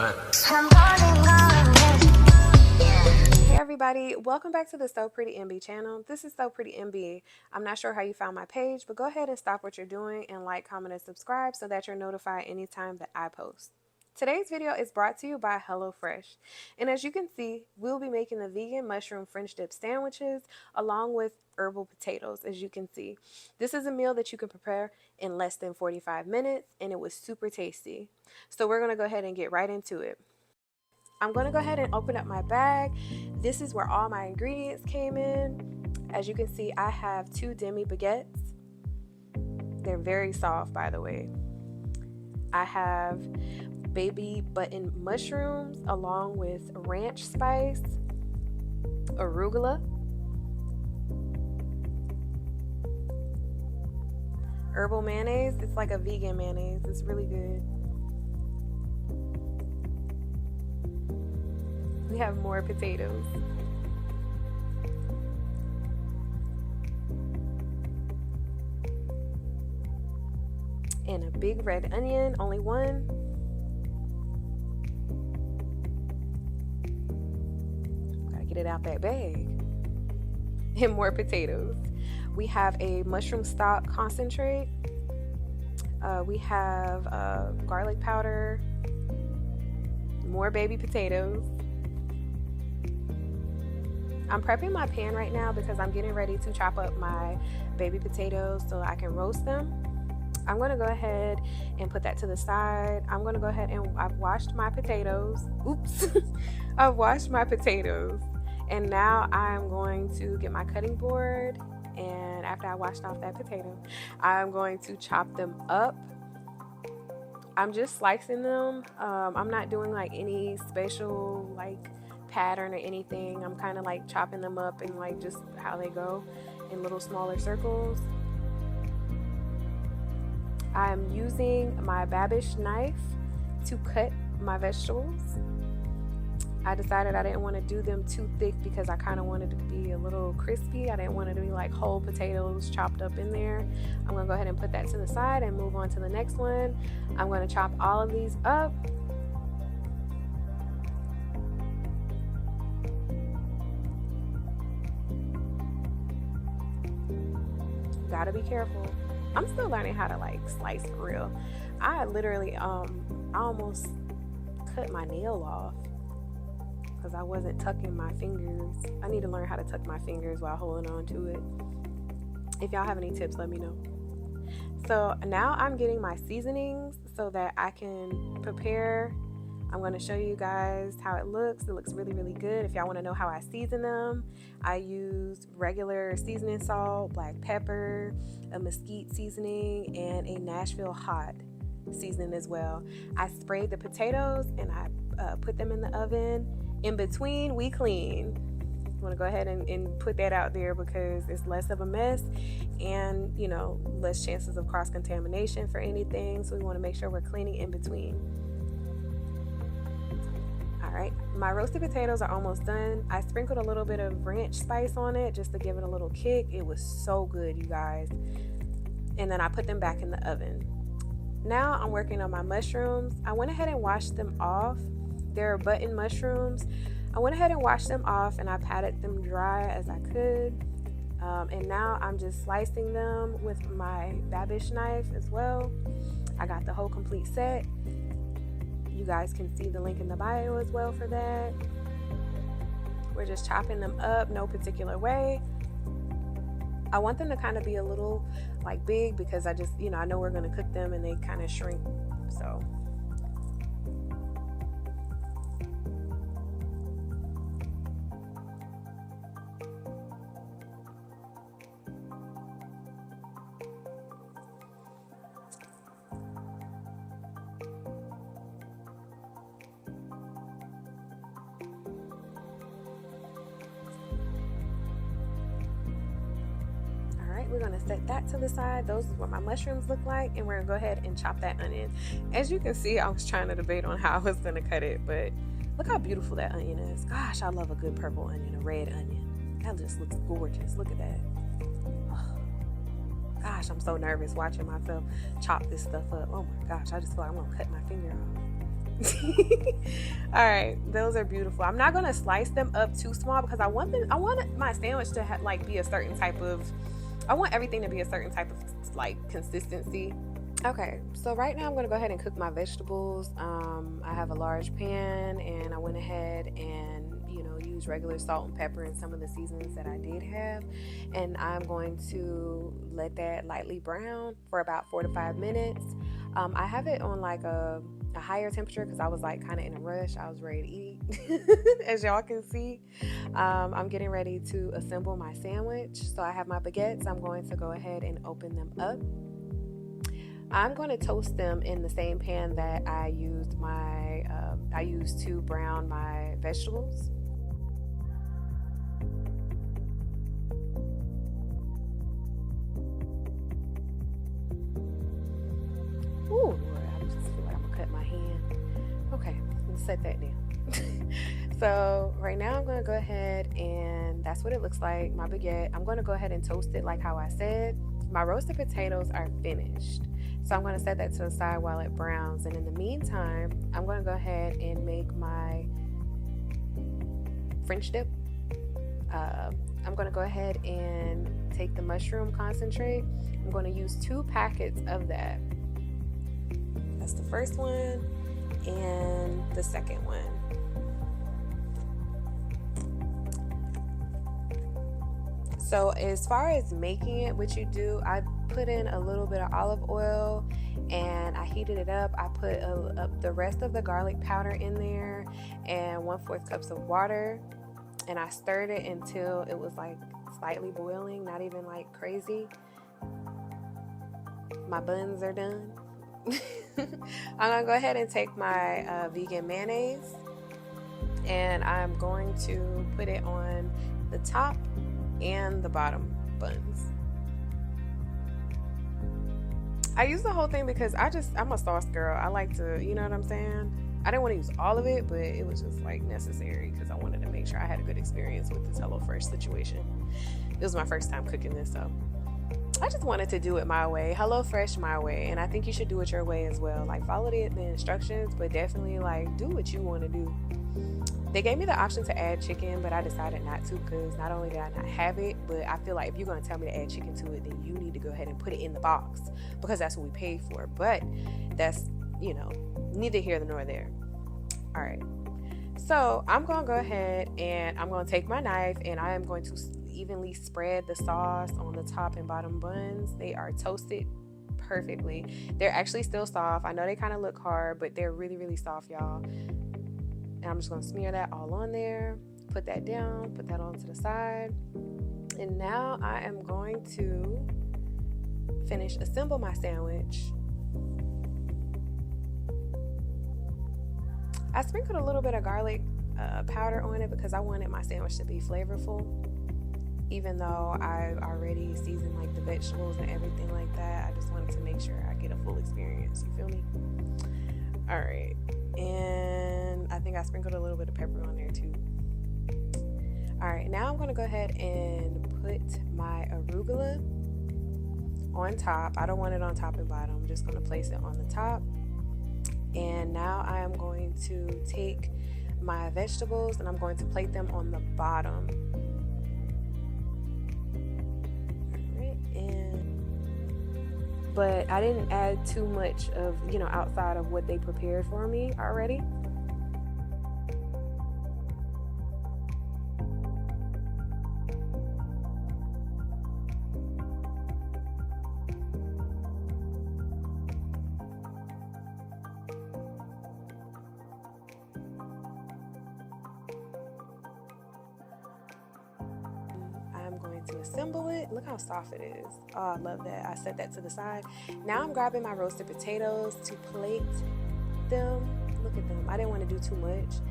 Hey everybody, welcome back to the Soprettymb channel. This is Soprettymb. I'm not sure how you found my page, but go ahead and stop what you're doing and like, comment, and subscribe so that you're notified anytime that I post. Today's video is brought to you by HelloFresh. And as you can see, we'll be making the vegan mushroom French dip sandwiches along with herbal potatoes, as you can see. This is a meal that you can prepare in less than 45 minutes, and it was super tasty. So we're going to go ahead and get right into it. I'm going to go ahead and open up my bag. This is where all my ingredients came in. As you can see, I have 2 demi baguettes. They're very soft, by the way. I have baby button mushrooms along with ranch spice, arugula, herbal mayonnaise. It's like a vegan mayonnaise. It's really good. We have more potatoes. And a big red onion, only one. Gotta get it out that bag. And more potatoes. We have a mushroom stock concentrate. We have garlic powder. More baby potatoes. I'm prepping my pan right now because I'm getting ready to chop up my baby potatoes so I can roast them. I'm going to go ahead and put that to the side. I'm going to go ahead and I've washed my potatoes. Oops. I've washed my potatoes. And now I'm going to get my cutting board. And after I washed off that potato, I'm going to chop them up. I'm just slicing them. I'm not doing like any special like pattern or anything. I'm kind of like chopping them up and like just how they go in little smaller circles. I'm using my babish knife to cut my vegetables. I decided I didn't want to do them too thick because I kind of wanted to be a little crispy. I didn't want it to be like whole potatoes chopped up in there. I'm going to go ahead and put that to the side and move on to the next one. I'm going to chop all of these up. Gotta be careful. I'm still learning how to like slice for real. I literally I almost cut my nail off because I wasn't tucking my fingers. I need to learn how to tuck my fingers while holding on to it. If y'all have any tips, let me know. So now I'm getting my seasonings so that I can prepare. I'm going to show you guys how it looks. It looks really, really good. If y'all want to know how I season them, I use regular seasoning salt, black pepper, a mesquite seasoning, and a Nashville hot seasoning as well. I sprayed the potatoes and I put them in the oven. In between, we clean. I want to go ahead and put that out there because it's less of a mess and, you know, less chances of cross-contamination for anything. So we want to make sure we're cleaning in between. Alright, my roasted potatoes are almost done. I sprinkled a little bit of ranch spice on it just to give it a little kick. It was so good, you guys. And then I put them back in the oven. Now I'm working on my mushrooms. I went ahead and washed them off. They're button mushrooms. I went ahead and washed them off and I patted them dry as I could. And now I'm just slicing them with my babish knife as well. I got the whole complete set. You guys can see the link in the bio as well for that. We're just chopping them up, no particular way. I want them to kind of be a little like big because I just, you know, I know we're going to cook them and they kind of shrink. So we're going to set that to the side. Those is what my mushrooms look like, and we're going to go ahead and chop that onion. As you can see, I was trying to debate on how I was going to cut it, but look how beautiful that onion is. Gosh, I love a good purple onion, a red onion. That just looks gorgeous. Look at that. Oh, gosh, I'm so nervous watching myself chop this stuff up. Oh my gosh, I just feel like I'm going to cut my finger off. All right, those are beautiful. I'm not gonna slice them up too small because I want my sandwich to like be a certain type of. I want everything to be a certain type of like consistency. Okay, so right now I'm gonna go ahead and cook my vegetables. I have a large pan, and I went ahead and use regular salt and pepper and some of the seasonings that I did have, and I'm going to let that lightly brown for about 4 to 5 minutes. I have it on like a higher temperature because I was like kind of in a rush. I was ready to eat. As y'all can see, I'm getting ready to assemble my sandwich. So I have my baguettes. I'm going to go ahead and open them up. I'm going to toast them in the same pan that I used to brown my vegetables. Ooh, Lord, I just feel like I'm gonna cut my hand. Okay, let's set that down. So right now I'm gonna go ahead, and that's what it looks like, my baguette. I'm gonna go ahead and toast it like how I said. My roasted potatoes are finished, so I'm gonna set that to the side while it browns. And in the meantime, I'm gonna go ahead and make my French dip. I'm gonna go ahead and take the mushroom concentrate. I'm gonna use 2 packets of that. That's the first one and the second one. So as far as making it, what you do, I put in a little bit of olive oil and I heated it up. I put the rest of the garlic powder in there and 1/4 cups of water, and I stirred it until it was like slightly boiling, not even like crazy. My buns are done. I'm gonna go ahead and take my vegan mayonnaise, and I'm going to put it on the top and the bottom buns. I use the whole thing because I'm a sauce girl. I like to, you know what I'm saying? I didn't want to use all of it, but it was just like necessary because I wanted to make sure I had a good experience with this HelloFresh situation. It was my first time cooking this, so I just wanted to do it my way. HelloFresh my way. And I think you should do it your way as well. Like, follow the instructions, but definitely like do what you want to do. They gave me the option to add chicken, but I decided not to because not only did I not have it, but I feel like if you're going to tell me to add chicken to it, then you need to go ahead and put it in the box because that's what we paid for. But that's, neither here nor there. All right. So I'm going to go ahead and I'm going to take my knife and I am going to evenly spread the sauce on the top and bottom buns. They are toasted perfectly. They're actually still soft. I know they kind of look hard, but they're really, really soft, y'all. And I'm just going to smear that all on there, put that down, put that on to the side. And now I am going to assemble my sandwich. I sprinkled a little bit of garlic powder on it because I wanted my sandwich to be flavorful, even though I already seasoned like the vegetables and everything like that. I just wanted to make sure I get a full experience. You feel me? All right. And I think I sprinkled a little bit of pepper on there too. All right, now I'm going to go ahead and put my arugula on top. I don't want it on top and bottom. I'm just going to place it on the top. And now I am going to take my vegetables and I'm going to plate them on the bottom. But I didn't add too much of, outside of what they prepared for me already. I'm going to assemble it. Look how soft it is. Oh, I love that. I set that to the side. Now I'm grabbing my roasted potatoes to plate them. Look at them. I didn't want to do too much.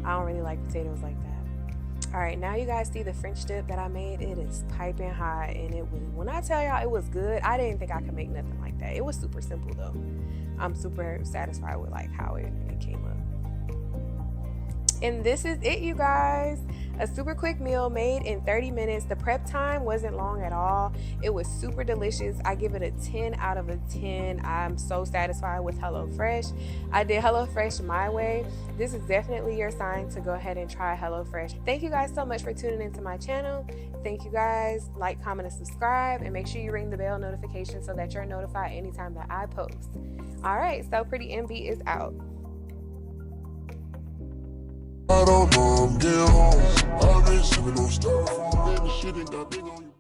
I don't really like potatoes like that. All right, now you guys see the French dip that I made. It is piping hot, and it was, when I tell y'all it was good, I didn't think I could make nothing like that. It was super simple though. I'm super satisfied with like how it came up. And this is it, you guys. A super quick meal made in 30 minutes. The prep time wasn't long at all. It was super delicious. I give it a 10 out of a 10. I'm so satisfied with HelloFresh. I did HelloFresh my way. This is definitely your sign to go ahead and try HelloFresh. Thank you guys so much for tuning into my channel. Thank you guys. Like, comment, and subscribe, and make sure you ring the bell notification so that you're notified anytime that I post. All right, Soprettymb is out. I don't know, I'm getting home. I've been sipping on styrofoam, baby, shit ain't got big on you.